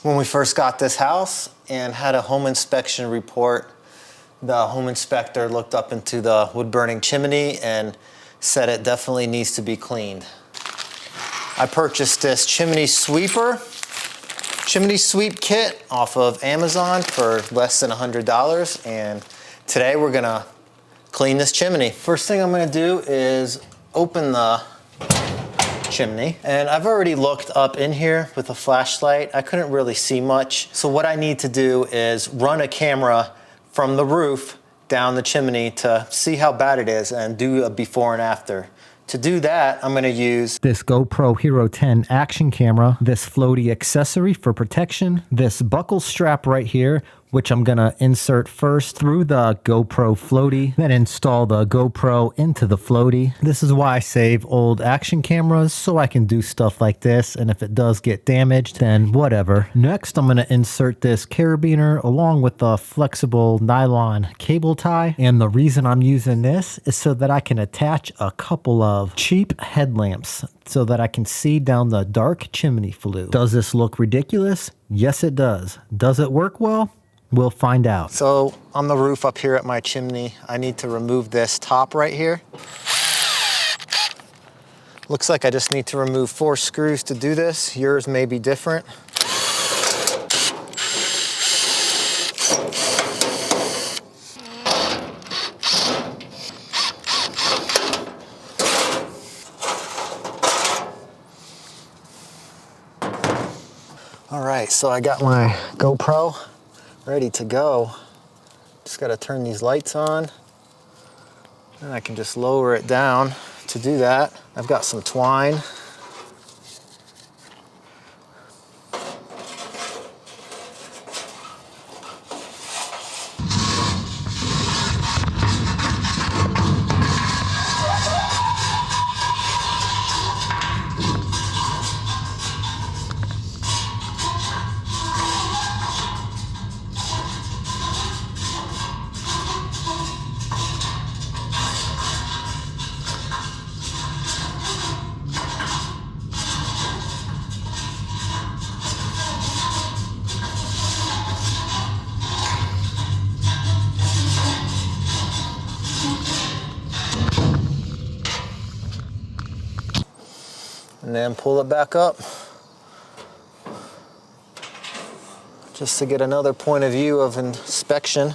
when we first got this house and had a home inspection report. The home inspector looked up into the wood burning chimney and said it definitely needs to be cleaned. I purchased this chimney sweep kit off of Amazon for less than $100, and today we're gonna clean this chimney. First thing I'm gonna do is open the chimney, and I've already looked up in here with a flashlight. I couldn't really see much, so what I need to do is run a camera from the roof down the chimney to see how bad it is and do a before and after. To do that, I'm going to use this GoPro Hero 10 action camera, this floaty accessory for protection, this buckle strap right here, which I'm going to insert first through the GoPro floaty, then install the GoPro into the floaty. This is why I save old action cameras, so I can do stuff like this, and if it does get damaged, then whatever. Next, I'm going to insert this carabiner along with the flexible nylon cable tie, and the reason I'm using this is so that I can attach a couple of cheap headlamps so that I can see down the dark chimney flue. Does this look ridiculous? Yes, it does. Does it work well? We'll find out. So on the roof up here at my chimney, I need to remove this top right here. Looks like I just need to remove 4 screws to do this. Yours may be different. All right, so I got my GoPro ready to go. Just got to turn these lights on, and I can just lower it down. To do that, I've got some twine. And then pull it back up just to get another point of view of inspection.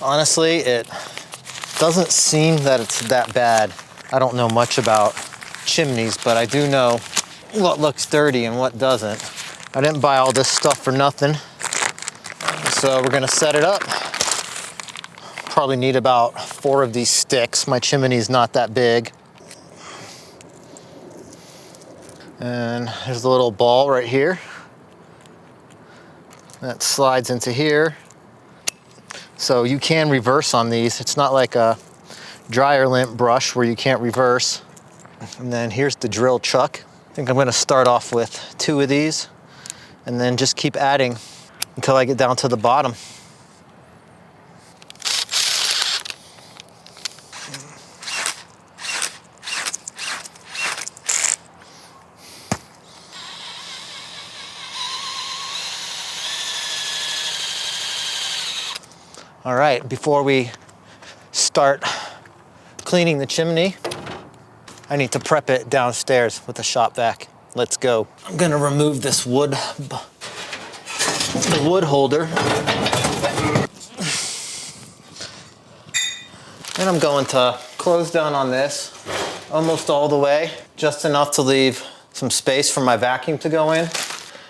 Honestly, it doesn't seem that it's that bad. I don't know much about chimneys, but I do know what looks dirty and what doesn't. I didn't buy all this stuff for nothing. So we're gonna set it up. Probably need about 4 of these sticks. My chimney's not that big. And there's a little ball right here that slides into here. So you can reverse on these. It's not like a dryer lint brush where you can't reverse. And then here's the drill chuck. I think I'm gonna start off with 2 of these and then just keep adding until I get down to the bottom. All right, before we start cleaning the chimney, I need to prep it downstairs with a shop vac. Let's go. I'm gonna remove this the wood holder. And I'm going to close down on this almost all the way, just enough to leave some space for my vacuum to go in.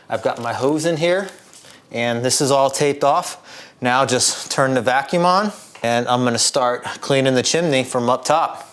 I've got my hose in here, and this is all taped off. Now just turn the vacuum on, and I'm gonna start cleaning the chimney from up top.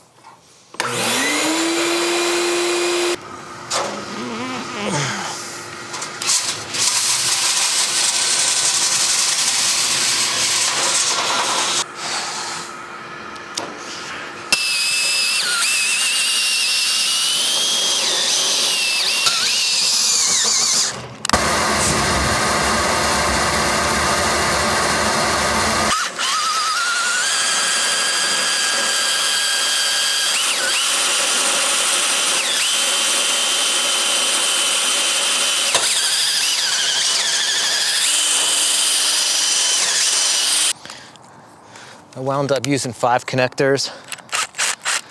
I wound up using 5 connectors.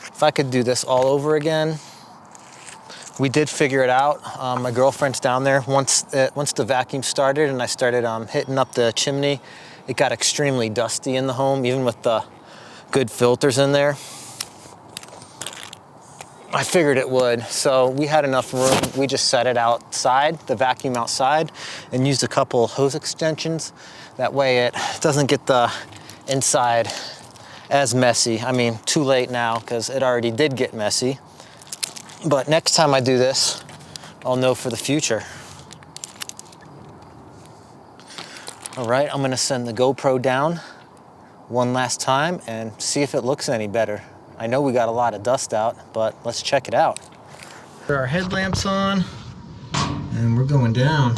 If I could do this all over again, we did figure it out. My girlfriend's down there. Once the vacuum started and I started hitting up the chimney, it got extremely dusty in the home, even with the good filters in there. I figured it would, so we had enough room. We just set it outside, the vacuum outside, and used a couple hose extensions. That way it doesn't get the inside as messy. I mean, too late now because it already did get messy. But next time I do this, I'll know for the future. All right, I'm gonna send the GoPro down one last time and see if it looks any better. I know we got a lot of dust out, but let's check it out. Put our headlamps on, and we're going down.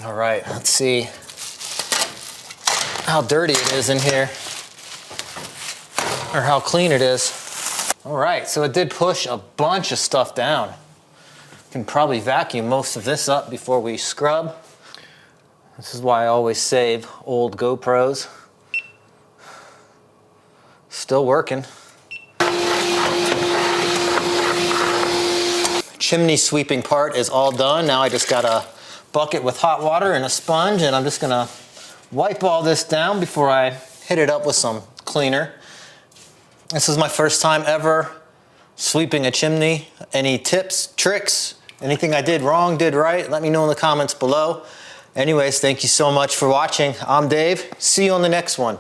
All right, let's see how dirty it is in here, or how clean it is. All right, so it did push a bunch of stuff down. Can probably vacuum most of this up before we scrub. This is why I always save old GoPros. Still working. Chimney sweeping part is all done. Now I just got a bucket with hot water and a sponge, and I'm just gonna wipe all this down before I hit it up with some cleaner. This is my first time ever sweeping a chimney. Any tips, tricks, anything I did wrong, did right, let me know in the comments below. Anyways, thank you so much for watching. I'm Dave. See you on the next one.